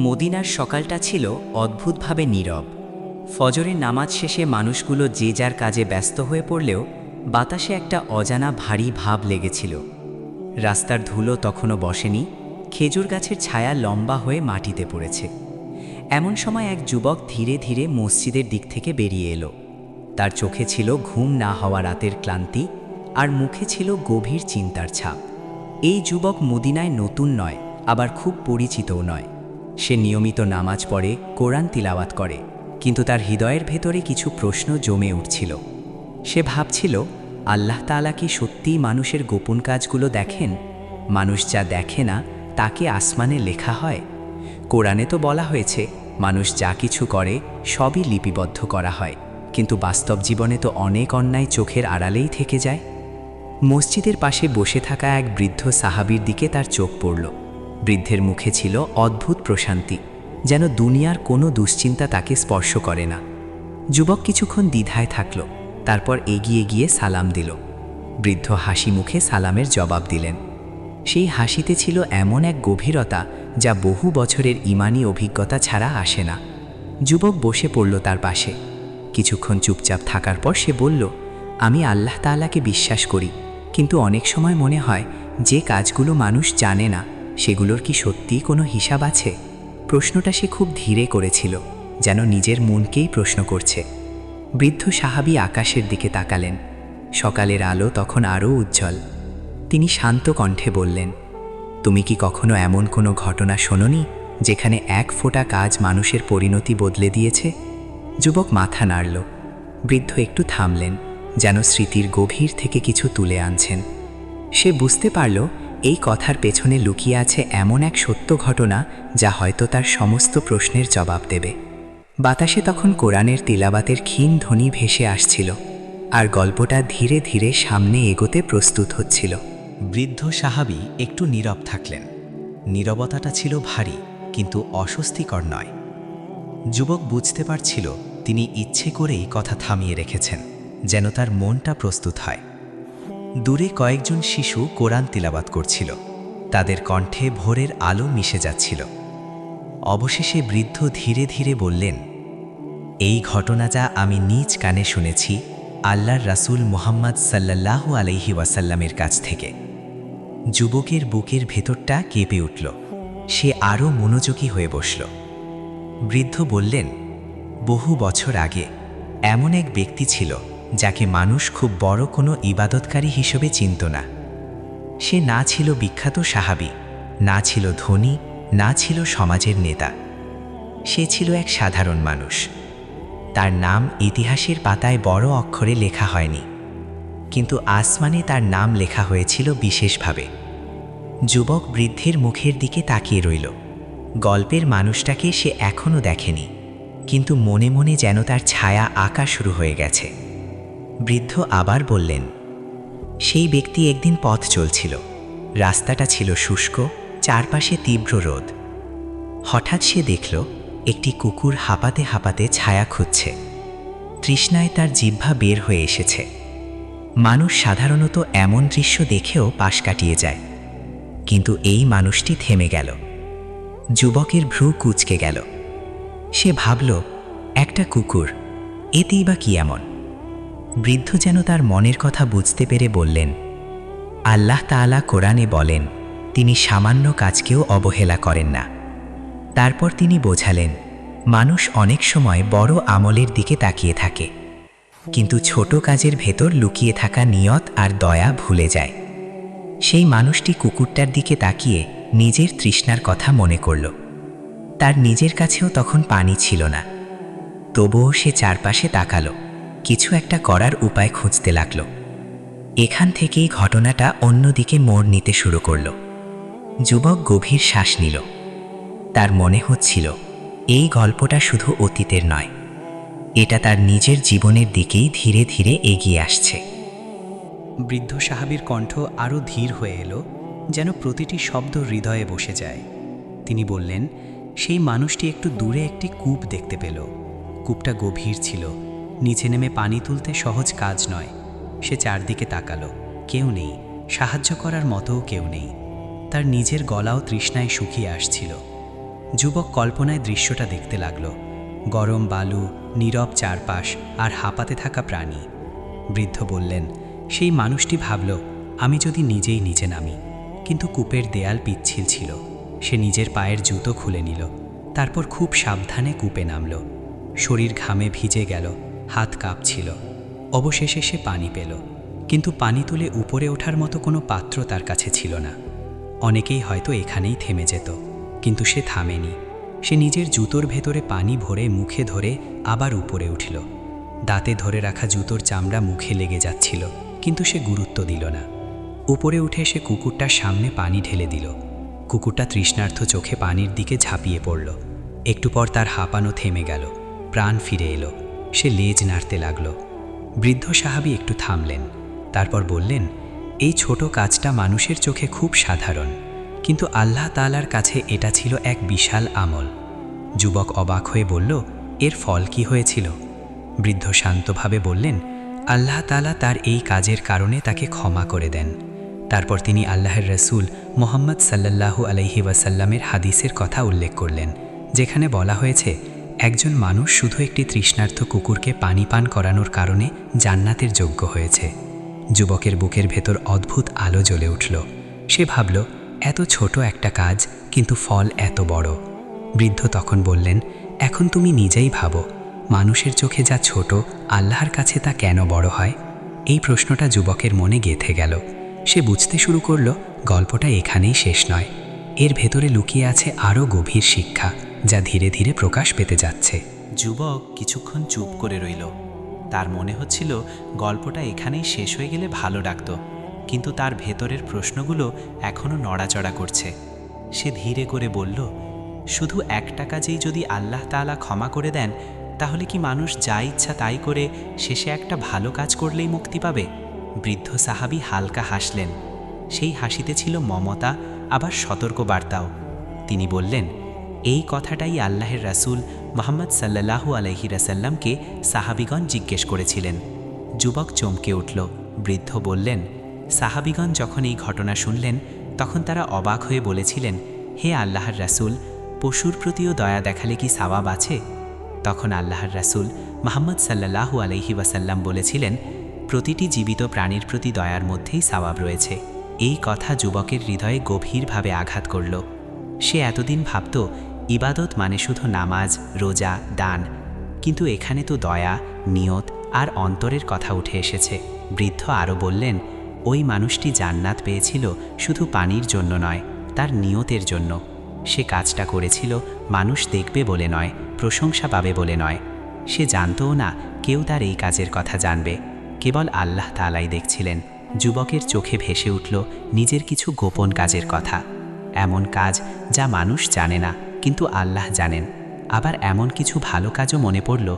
মদিনার সকালটা ছিল অদ্ভুতভাবে নীরব। ফজরের নামাজ শেষে মানুষগুলো যে যার কাজে ব্যস্ত হয়ে পড়লেও বাতাসে একটা অজানা ভারী ভাব লেগেছিল। রাস্তার ধুলো তখনও বসেনি, খেজুর গাছের ছায়া লম্বা হয়ে মাটিতে পড়েছে। এমন সময় এক যুবক ধীরে ধীরে মসজিদের দিক থেকে বেরিয়ে এলো। তার চোখে ছিল ঘুম না হওয়া রাতের ক্লান্তি, আর মুখে ছিল গভীর চিন্তার ছাপ। এই যুবক মদিনায় নতুন নয়, আবার খুব পরিচিতও নয়। সে নিয়মিত নামাজ পড়ে, কোরআন তিলাওয়াত করে, কিন্তু তার হৃদয়ের ভেতরে কিছু প্রশ্ন জমে উঠছিল। সে ভাবছিল, আল্লাহ তাআলা কি সত্যিই মানুষের গোপন কাজগুলো দেখেন? মানুষ যা দেখে না তাকে আসমানে লেখা হয়। কোরআনে তো বলা হয়েছে মানুষ যা কিছু করে সবই লিপিবদ্ধ করা হয়, কিন্তু বাস্তব জীবনে তো অনেক অন্যায় চোখের আড়ালেই থেকে যায়। মসজিদের পাশে বসে থাকা এক বৃদ্ধ সাহাবীর দিকে তার চোখ পড়ল। বৃদ্ধের মুখে ছিল অদ্ভুত প্রশান্তি, যেন দুনিয়ার কোনো দুশ্চিন্তা তাকে স্পর্শ করে না। যুবক কিছুক্ষণ দ্বিধায় থাকল, তারপর এগিয়ে গিয়ে সালাম দিল। বৃদ্ধ হাসি মুখে সালামের জবাব দিলেন। সেই হাসিতে ছিল এমন এক গভীরতা যা বহু বছরের ঈমানী অভিজ্ঞতা ছাড়া আসে না। যুবক বসে পড়ল তার পাশে। কিছুক্ষণ চুপচাপ থাকার পর সে বলল, আমি আল্লাহ তাআলাকে বিশ্বাস করি, কিন্তু অনেক সময় মনে হয় যে কাজগুলো মানুষ জানে না সেগুলোর কি সত্যিই কোনো হিসাব আছে? প্রশ্নটা সে খুব ধীরে করেছিল, যেন নিজের মনকেই প্রশ্ন করছে। বৃদ্ধ সাহাবী আকাশের দিকে তাকালেন। সকালের আলো তখন আরও উজ্জ্বল। তিনি শান্ত কণ্ঠে বললেন, তুমি কি কখনো এমন কোনো ঘটনা শোনোনি যেখানে এক ফোঁটা কাজ মানুষের পরিণতি বদলে দিয়েছে? যুবক মাথা নাড়ল। বৃদ্ধ একটু থামলেন, যেন স্মৃতির গভীর থেকে কিছু তুলে আনছেন। সে বুঝতে পারল এই কথার পেছনে লুকিয়ে আছে এমন এক সত্য ঘটনা যা হয়তো তার সমস্ত প্রশ্নের জবাব দেবে। বাতাসে তখন কোরআনের তিলাওয়াতের ক্ষীণ ধ্বনি ভেসে আসছিল, আর গল্পটা ধীরে ধীরে সামনে এগোতে প্রস্তুত হচ্ছিল। বৃদ্ধ সাহাবী একটু নীরব থাকলেন। নীরবতাটা ছিল ভারী, কিন্তু অস্বস্তিকর নয়। যুবক বুঝতে পারছিল তিনি ইচ্ছে করেই কথা থামিয়ে রেখেছেন, যেন তার মনটা প্রস্তুত হয়। দূরে কয়েকজন শিশু কোরআন তিলাওয়াত করছিল, তাদের কণ্ঠে ভোরের আলো মিশে যাচ্ছিল। অবশেষে বৃদ্ধ ধীরে ধীরে বললেন, এই ঘটনা যা আমি নিজ কানে শুনেছি আল্লাহর রাসূল মুহাম্মদ সাল্লাল্লাহু আলাইহি ওয়াসাল্লামের কাছ থেকে। যুবকের বুকের ভেতরটা কেঁপে উঠল। সে আরও মনোযোগী হয়ে বসল। বৃদ্ধ বললেন, বহু বছর আগে এমন এক ব্যক্তি ছিল যাকে মানুষ খুব বড় কোনো ইবাদতকারী হিসেবে চিনত না। সে না ছিল বিখ্যাত সাহাবী, না ছিল ধনী, না ছিল সমাজের নেতা। সে ছিল এক সাধারণ মানুষ। তার নাম ইতিহাসের পাতায় বড় অক্ষরে লেখা হয়নি, কিন্তু আসমানে তার নাম লেখা হয়েছিল বিশেষভাবে। যুবক বৃদ্ধের মুখের দিকে তাকিয়ে রইল। গল্পের মানুষটাকে সে এখনও দেখেনি, কিন্তু মনে মনে যেন তার ছায়া আঁকা শুরু হয়ে গেছে। বৃদ্ধ আবার বললেন, সেই ব্যক্তি একদিন পথ চলছিল। রাস্তাটা ছিল শুষ্ক, চারপাশে তীব্র রোদ। হঠাৎ সে দেখল একটি কুকুর হাঁপাতে হাঁপাতে ছায়া খুঁজছে। তৃষ্ণায় তার জিহ্বা বের হয়ে এসেছে। মানুষ সাধারণত এমন দৃশ্য দেখেও পাশ কাটিয়ে যায়, কিন্তু এই মানুষটি থেমে গেল। যুবকের ভ্রু কুঁচকে গেল। সে ভাবল, একটা কুকুর, এতেই বা কি এমন? বৃদ্ধ যেন তার মনের কথা বুঝতে পেরে বললেন, আল্লাহ তাআলা কোরআনে বলেন তিনি সামান্য কাজকেও অবহেলা করেন না। তারপর তিনি বোঝালেন, মানুষ অনেক সময় বড় আমলের দিকে তাকিয়ে থাকে, কিন্তু ছোট কাজের ভেতর লুকিয়ে থাকা নিয়ত আর দয়া ভুলে যায়। সেই মানুষটি কুকুরটার দিকে তাকিয়ে নিজের তৃষ্ণার কথা মনে করল। তার নিজের কাছেও তখন পানি ছিল না। তবুও সে চারপাশে তাকালো, কিছু একটা করার উপায় খুঁজতে লাগল। এখান থেকেই ঘটনাটা অন্যদিকে মোড় নিতে শুরু করল। যুবক গভীর শ্বাস নিল। তার মনে হচ্ছিল এই গল্পটা শুধু অতীতের নয়, এটা তার নিজের জীবনের দিকেই ধীরে ধীরে এগিয়ে আসছে। বৃদ্ধ সাহাবীর কণ্ঠ আরও ধীর হয়ে এলো, যেন প্রতিটি শব্দ হৃদয়ে বসে যায়। তিনি বললেন, সেই মানুষটি একটু দূরে একটি কূপ দেখতে পেল। কূপটা গভীর ছিল, নিচে নেমে পানি তুলতে সহজ কাজ নয়। সে চারদিকে তাকালো, কেউ নেই, সাহায্য করার মতোও কেউ নেই। তার নিজের গলাও তৃষ্ণায় শুকিয়ে আসছিল। যুবক কল্পনায় দৃশ্যটা দেখতে লাগল। গরম বালু, নীরব চারপাশ আর হাঁপাতে থাকা প্রাণী। বৃদ্ধ বললেন, সেই মানুষটি ভাবল, আমি যদি নিজেই নিচে নামি। কিন্তু কূপের দেয়াল পিচ্ছিল ছিল। সে নিজের পায়ের জুতো খুলে নিল, তারপর খুব সাবধানে কূপে নামল। শরীর ঘামে ভিজে গেল, হাত কাঁপছিল। অবশেষে সে পানি পেল, কিন্তু পানি তুলে উপরে ওঠার মতো কোনো পাত্র তার কাছে ছিল না। অনেকেই হয়তো এখানেই থেমে যেত, কিন্তু সে থামেনি। সে নিজের জুতোর ভেতরে পানি ভরে মুখে ধরে আবার উপরে উঠল। দাঁতে ধরে রাখা জুতোর চামড়া মুখে লেগে যাচ্ছিল, কিন্তু সে গুরুত্ব দিল না। উপরে উঠে সে কুকুরটার সামনে পানি ঢেলে দিল। কুকুরটা তৃষ্ণার্ত চোখে পানির দিকে ঝাঁপিয়ে পড়ল। একটু পর তার হাঁপানো থেমে গেল, প্রাণ ফিরে এলো। সে লেজ নাড়তে লাগল। বৃদ্ধ সাহাবী একটু থামলেন, তারপর বললেন, এই ছোট কাজটা মানুষের চোখে খুব সাধারণ, কিন্তু আল্লাহ তাআলার কাছে এটা ছিল এক বিশাল আমল। যুবক অবাক হয়ে বলল, এর ফল কি হয়েছিল? বৃদ্ধ শান্তভাবে বললেন, আল্লাহ তাআলা তার এই কাজের কারণে তাকে ক্ষমা করে দেন। তারপর তিনি আল্লাহর রসুল মুহাম্মদ সাল্লাল্লাহু আলাইহি ওয়াসাল্লামের হাদিসের কথা উল্লেখ করলেন, যেখানে বলা হয়েছে, একজন মানুষ শুধু একটি তৃষ্ণার্ত কুকুরকে পানি পান করানোর কারণে জান্নাতের যোগ্য হয়েছে। যুবকের বুকের ভেতর অদ্ভুত আলো জ্বলে উঠল। সে ভাবল, এত ছোট একটা কাজ, কিন্তু ফল এত বড়। বৃদ্ধ তখন বললেন, এখন তুমি নিজেই ভাবো, মানুষের চোখে যা ছোট, আল্লাহর কাছে তা কেন বড় হয়? এই প্রশ্নটা যুবকের মনে গেঁথে গেল। সে বুঝতে শুরু করল, গল্পটা এখানেই শেষ নয়। এর ভেতরে লুকিয়ে আছে আরও গভীর শিক্ষা, যা ধীরে ধীরে প্রকাশ পেতে যাচ্ছে। যুবক কিছুক্ষণ চুপ করে রইল। তার মনে হচ্ছিল গল্পটা এখানেই শেষ হয়ে গেলে ভালো লাগতো, কিন্তু তার ভেতরের প্রশ্নগুলো এখনও নড়াচড়া করছে। সে ধীরে করে বলল, শুধু একটা কাজেই যদি আল্লাহ তাআলা ক্ষমা করে দেন, তাহলে কি মানুষ যা ইচ্ছা তাই করে শেষে একটা ভালো কাজ করলেই মুক্তি পাবে? বৃদ্ধ সাহাবী হালকা হাসলেন। সেই হাসিতে ছিল মমতা, আবার সতর্কবার্তাও। তিনি বললেন, এই কথাটাই আল্লাহর রাসূল মুহাম্মদ সাল্লাল্লাহু আলাইহি ওয়াসাল্লামকে সাহাবীগণ জিজ্ঞেস করেছিলেন। যুবক চমকে উঠল। বৃদ্ধ বললেন, সাহাবীগণ যখন এই ঘটনা শুনলেন, তখন তারা অবাক হয়ে বলেছিলেন, হে আল্লাহর রাসূল, পশুর প্রতিও দয়া দেখালে কি সওয়াব আছে? তখন আল্লাহর রাসূল মুহাম্মদ সাল্লাল্লাহু আলাইহি ওয়াসাল্লাম বলেছিলেন, প্রতিটি জীবিত প্রাণীর প্রতি দয়ার মধ্যেই সওয়াব রয়েছে। এই কথা যুবকের হৃদয়ে গভীরভাবে আঘাত করল। সে এতদিন ভাবত, ইবাদত মানে শুধু নামাজ, রোজা, দান, কিন্তু এখানে তো দয়া, নিয়ত আর অন্তরের কথা উঠে এসেছে। বৃদ্ধ আরও বললেন, ওই মানুষটি জান্নাত পেয়েছিল শুধু পানির জন্য নয়, তার নিয়তের জন্য। সে কাজটা করেছিল মানুষ দেখবে বলে নয়, প্রশংসা পাবে বলে নয়। সে জানতও না কেউ তার এই কাজের কথা জানবে, কেবল আল্লাহ তাআলাই দেখছিলেন। যুবকের চোখে ভেসে উঠল নিজের কিছু গোপন কাজের কথা। এমন কাজ যা মানুষ জানে না, কিন্তু আল্লাহ জানেন। আবার এমন কিছু ভালো কাজও মনে পড়ল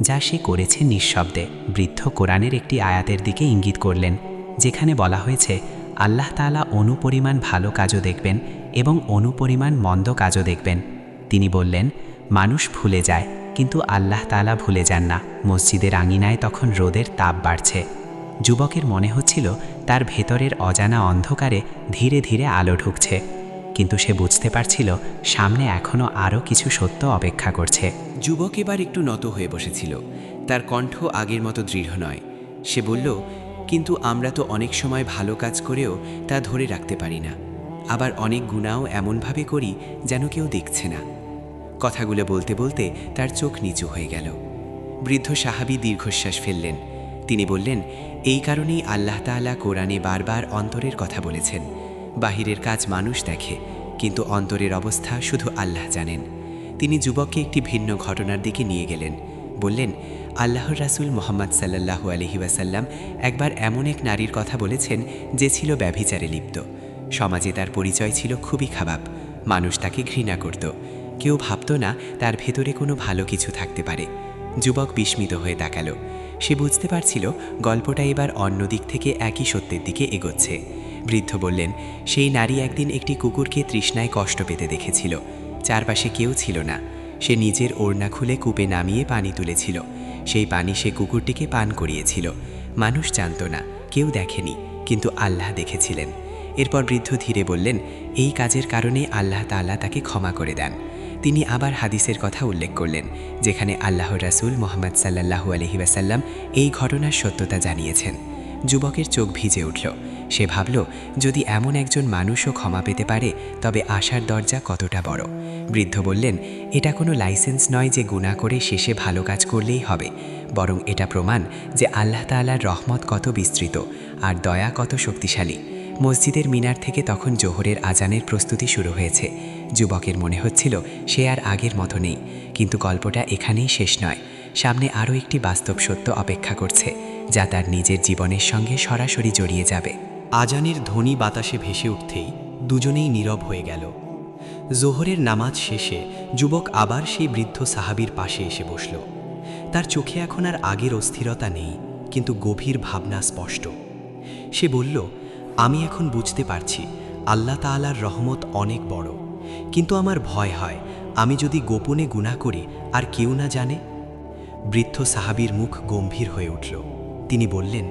যা সে করেছে নিঃশব্দে। বৃদ্ধ কোরআনের একটি আয়াতের দিকে ইঙ্গিত করলেন, যেখানে বলা হয়েছে, আল্লাহ তাআলা অনুপরিমাণ ভালো কাজও দেখবেন এবং অনুপরিমাণ মন্দ কাজও দেখবেন। তিনি বললেন, মানুষ ভুলে যায়, কিন্তু আল্লাহ তাআলা ভুলে যান না। মসজিদের আঙিনায় তখন রোদের তাপ বাড়ছে। যুবকের মনে হচ্ছিল তার ভেতরের অজানা অন্ধকারে ধীরে ধীরে আলো ঢুকছে, কিন্তু সে বুঝতে পারছিল সামনে এখনও আরও কিছু সত্য অপেক্ষা করছে। যুবক এবার একটু নত হয়ে বসেছিল। তার কণ্ঠ আগের মতো দৃঢ় নয়। সে বলল, কিন্তু আমরা তো অনেক সময় ভালো কাজ করেও তা ধরে রাখতে পারি না। আবার অনেক গুনাহও এমনভাবে করি যেন কেউ দেখছে না। কথাগুলো বলতে বলতে তার চোখ নিচু হয়ে গেল। বৃদ্ধ সাহাবী দীর্ঘশ্বাস ফেললেন। তিনি বললেন, এই কারণেই আল্লাহ তাআলা কোরআনে বারবার অন্তরের কথা বলেছেন। বাহিরের কাজ মানুষ দেখে, কিন্তু অন্তরের অবস্থা শুধু আল্লাহ জানেন। তিনি যুবককে একটি ভিন্ন ঘটনার দিকে নিয়ে গেলেন। বললেন, আল্লাহর রাসূল মুহাম্মদ সাল্লাল্লাহু আলাইহি ওয়াসাল্লাম একবার এমন এক নারীর কথা বলেছেন যে ছিল ব্যভিচারে লিপ্ত। সমাজে তার পরিচয় ছিল খুবই খারাপ। মানুষ তাকে ঘৃণা করত। কেউ ভাবত না তার ভেতরে কোনো ভালো কিছু থাকতে পারে। যুবক বিস্মিত হয়ে তাকালো। সে বুঝতে পারছিল গল্পটা এবার অন্য দিক থেকে একই সত্যের দিকে এগোচ্ছে। বৃদ্ধ বললেন, সেই নারী একদিন একটি কুকুরকে তৃষ্ণায় কষ্ট পেতে দেখেছিল। চারপাশে কেউ ছিল না। সে নিজের ওড়না খুলে কূপে নামিয়ে পানি তুলেছিল। সেই পানি সে কুকুরটিকে পান করিয়েছিল। মানুষ জানত না, কেউ দেখেনি, কিন্তু আল্লাহ দেখেছিলেন। এরপর বৃদ্ধ ধীরে বললেন, এই কাজের কারণে আল্লাহ তাআলা তাকে ক্ষমা করে দেন। তিনি আবার হাদিসের কথা উল্লেখ করলেন, যেখানে আল্লাহর রাসূল মুহাম্মদ সাল্লাল্লাহু আলাইহি ওয়াসাল্লাম এই ঘটনার সত্যতা জানিয়েছেন। যুবকের চোখ ভিজে উঠল। সে ভাবল, যদি এমন একজন মানুষও ক্ষমা পেতে পারে, তবে আশার দরজা কতটা বড়। বৃদ্ধ বললেন, এটা কোনো লাইসেন্স নয় যে গুনাহ করে শেষে ভালো কাজ করলেই হবে, বরং এটা প্রমাণ যে আল্লাহ তাআলার রহমত কত বিস্তৃত আর দয়া কত শক্তিশালী। মসজিদের মিনার থেকে তখন জোহরের আজানের প্রস্তুতি শুরু হয়েছে। যুবকের মনে হচ্ছিল সে আর আগের মতো নেই, কিন্তু গল্পটা এখানেই শেষ নয়। সামনে আরও একটি বাস্তব সত্য অপেক্ষা করছে, যা তার নিজের জীবনের সঙ্গে সরাসরি জড়িয়ে যাবে। আজানের ধ্বনি বাতাসে ভেসে উঠতেই দুজনেই নীরব হয়ে গেল। জোহরের নামাজ শেষে যুবক আবার সেই বৃদ্ধ সাহাবীর পাশে এসে বসল। তার চোখে এখন আর আগের অস্থিরতা নেই, কিন্তু গভীর ভাবনা স্পষ্ট। সে বলল, আমি এখন বুঝতে পারছি আল্লাহ তাআলার রহমত অনেক বড়, কিন্তু আমার ভয় হয় আমি যদি গোপনে গুনাহ করি আর কেউ না জানে। বৃদ্ধ সাহাবীর মুখ গম্ভীর হয়ে উঠল। তিনি বললেন,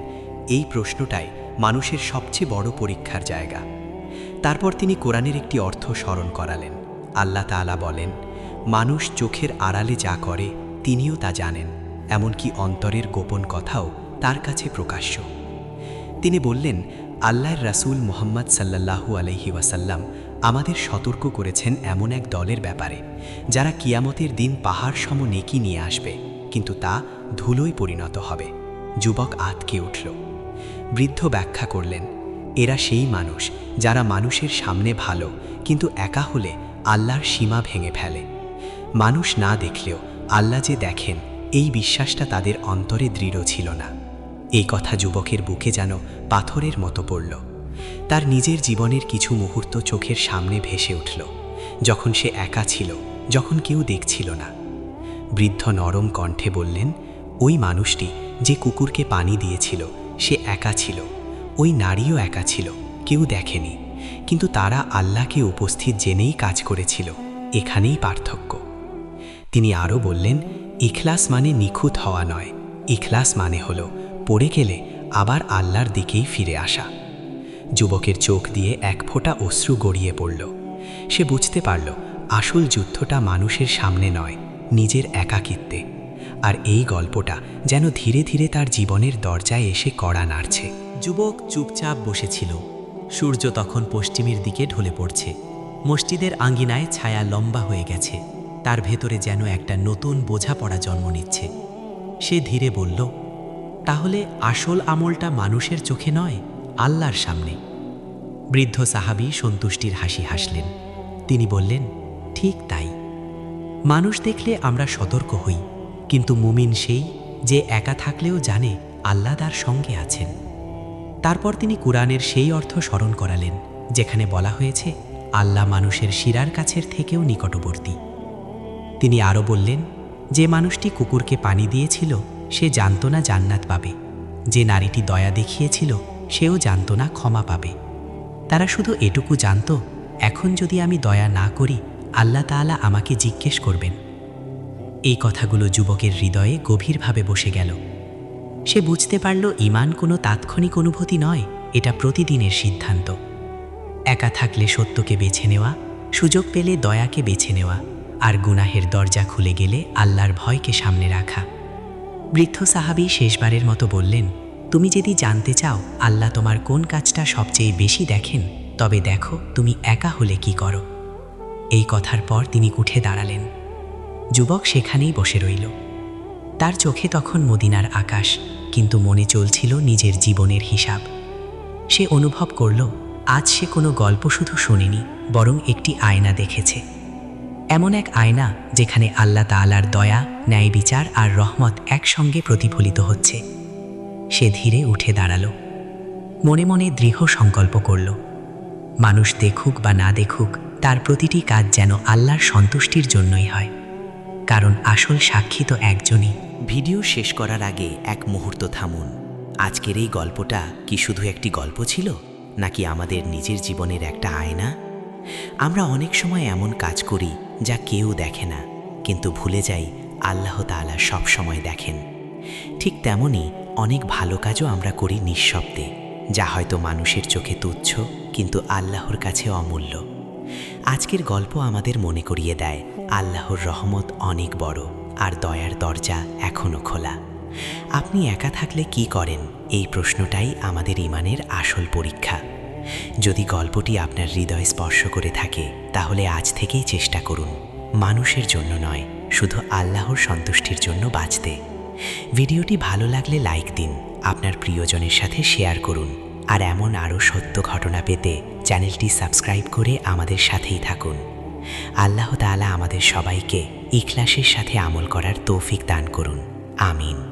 এই প্রশ্নটাই মানুষের সবচেয়ে বড় পরীক্ষার জায়গা। তারপর তিনি কোরআনের একটি অর্থ স্মরণ করালেন। আল্লাহ তাআলা বলেন, মানুষ চোখের আড়ালে যা করে তিনিও তা জানেন, এমনকি অন্তরের গোপন কথাও তার কাছে প্রকাশ্য। তিনি বললেন, আল্লাহর রাসূল মুহাম্মদ সাল্লাল্লাহু আলাইহি ওয়াসাল্লাম আমাদের সতর্ক করেছেন এমন এক দলের ব্যাপারে, যারা কিয়ামতের দিন পাহাড় সম নেকি নিয়ে আসবে, কিন্তু তা ধুলোয় পরিণত হবে। যুবক আঁতকে উঠল। বৃদ্ধ ব্যাখ্যা করলেন, এরা সেই মানুষ যারা মানুষের সামনে ভালো, কিন্তু একা হলে আল্লাহর সীমা ভেঙে ফেলে। মানুষ না দেখলেও আল্লাহ যে দেখেন, এই বিশ্বাসটা তাদের অন্তরে দৃঢ় ছিল না। এই কথা যুবকের বুকে যেন পাথরের মতো পড়ল। তার নিজের জীবনের কিছু মুহূর্ত চোখের সামনে ভেসে উঠল, যখন সে একা ছিল, যখন কেউ দেখছিল না। বৃদ্ধ নরম কণ্ঠে বললেন, ওই মানুষটি যে কুকুরকে পানি দিয়েছিল সে একা ছিল, ওই নারীও একা ছিল, কেউ দেখেনি, কিন্তু তারা আল্লাহকে উপস্থিত জেনেই কাজ করেছিল। এখানেই পার্থক্য। তিনি আরও বললেন, ইখলাস মানে নিখুঁত হওয়া নয়, ইখলাস মানে হলো পড়ে গেলে আবার আল্লাহর দিকেই ফিরে আসা। যুবকের চোখ দিয়ে এক ফোঁটা অশ্রু গড়িয়ে পড়ল। সে বুঝতে পারল, আসল যুদ্ধটা মানুষের সামনে নয়, নিজের একাকিত্বে। আর এই গল্পটা যেন ধীরে ধীরে তার জীবনের দরজায় এসে কড়া নাড়ছে। যুবক চুপচাপ বসেছিল। সূর্য তখন পশ্চিমের দিকে ঢলে পড়ছে। মসজিদের আঙ্গিনায় ছায়া লম্বা হয়ে গেছে। তার ভেতরে যেন একটা নতুন বোঝাপড়া জন্ম নিচ্ছে। সে ধীরে বলল, তাহলে আসল আমলটা মানুষের চোখে নয়, আল্লাহর সামনে। বৃদ্ধ সাহাবী সন্তুষ্টির হাসি হাসলেন। তিনি বললেন, ঠিক তাই। মানুষ দেখলে আমরা সতর্ক হই, কিন্তু মুমিন সেই যে একা থাকলেও জানে আল্লাহ তার সঙ্গে আছেন। তারপর তিনি কুরআনের সেই অর্থ স্মরণ করালেন, যেখানে বলা হয়েছে আল্লাহ মানুষের শিরার কাছের থেকেও নিকটবর্তী। তিনি আরও বললেন, যে মানুষটি কুকুরকে পানি দিয়েছিল সে জানত না জান্নাত পাবে, যে নারীটি দয়া দেখিয়েছিল সেও জানত না ক্ষমা পাবে। তারা শুধু এটুকু জানত, এখন যদি আমি দয়া না করি আল্লাহ তাআলা আমাকে জিজ্ঞেস করবেন। এই কথাগুলো যুবকের হৃদয়ে গভীরভাবে বসে গেল। সে বুঝতে পারল, ঈমান কোনো তাৎক্ষণিক অনুভূতি নয়, এটা প্রতিদিনের সিদ্ধান্ত। একা থাকলে সত্যকে বেছে নেওয়া, সুযোগ পেলে দয়াকে বেছে নেওয়া, আর গুনাহের দরজা খুলে গেলে আল্লাহর ভয়কে সামনে রাখা। বৃদ্ধ সাহাবী শেষবারের মতো বললেন, তুমি যদি জানতে চাও আল্লাহ তোমার কোন কাজটা সবচেয়ে বেশি দেখেন, তবে দেখো তুমি একা হলে কি করো। এই কথার পর তিনি উঠে দাঁড়ালেন। যুবক সেখানেই বসে রইল। তার চোখে তখন মদিনার আকাশ, কিন্তু মনে চলছিল নিজের জীবনের হিসাব। সে অনুভব করল, আজ সে কোনো গল্প শুধু শোনেনি, বরং একটি আয়না দেখেছে। এমন এক আয়না যেখানে আল্লাহ তাআলার দয়া, ন্যায় বিচার আর রহমত একসঙ্গে প্রতিফলিত হচ্ছে। সে ধীরে উঠে দাঁড়াল। মনে মনে দৃঢ় সংকল্প করল, মানুষ দেখুক বা না দেখুক, তার প্রতিটি কাজ যেন আল্লাহর সন্তুষ্টির জন্যই হয়, কারণ আসল সাক্ষী তো একজনই। ভিডিও শেষ করার আগে এক মুহূর্ত থামুন। আজকের এই গল্পটা কি শুধু একটি গল্প ছিল, নাকি আমাদের নিজের জীবনের একটা আয়না? আমরা অনেক সময় এমন কাজ করি যা কেউ দেখে না, কিন্তু ভুলে যাই আল্লাহ তাআলা সব সময় দেখেন। ঠিক তেমনি অনেক ভালো কাজও আমরা করি নিঃশব্দে, যা হয়তো মানুষের চোখে তুচ্ছ, কিন্তু আল্লাহর কাছে অমূল্য। আজকের গল্প আমাদের মনে করিয়ে দেয়, আল্লাহর রহমত অনেক বড় আর দয়ার দরজা এখনও খোলা। আপনি একা থাকলে কি করেন, এই প্রশ্নটাই আমাদের ঈমানের আসল পরীক্ষা। যদি গল্পটি আপনার হৃদয় স্পর্শ করে থাকে তাহলে আজ থেকেই চেষ্টা করুন মানুষের জন্য নয়, শুধু আল্লাহর সন্তুষ্টির জন্য বাঁচতে। ভিডিওটি ভালো লাগলে লাইক দিন, আপনার প্রিয়জনের সাথে শেয়ার করুন, আর এমন আরও সত্য ঘটনা পেতে চ্যানেলটি সাবস্ক্রাইব করে আমাদের সাথেই থাকুন। আল্লাহ তাআলা আমাদের সবাইকে ইখলাসের সাথে আমল করার তৌফিক দান করুন। আমিন।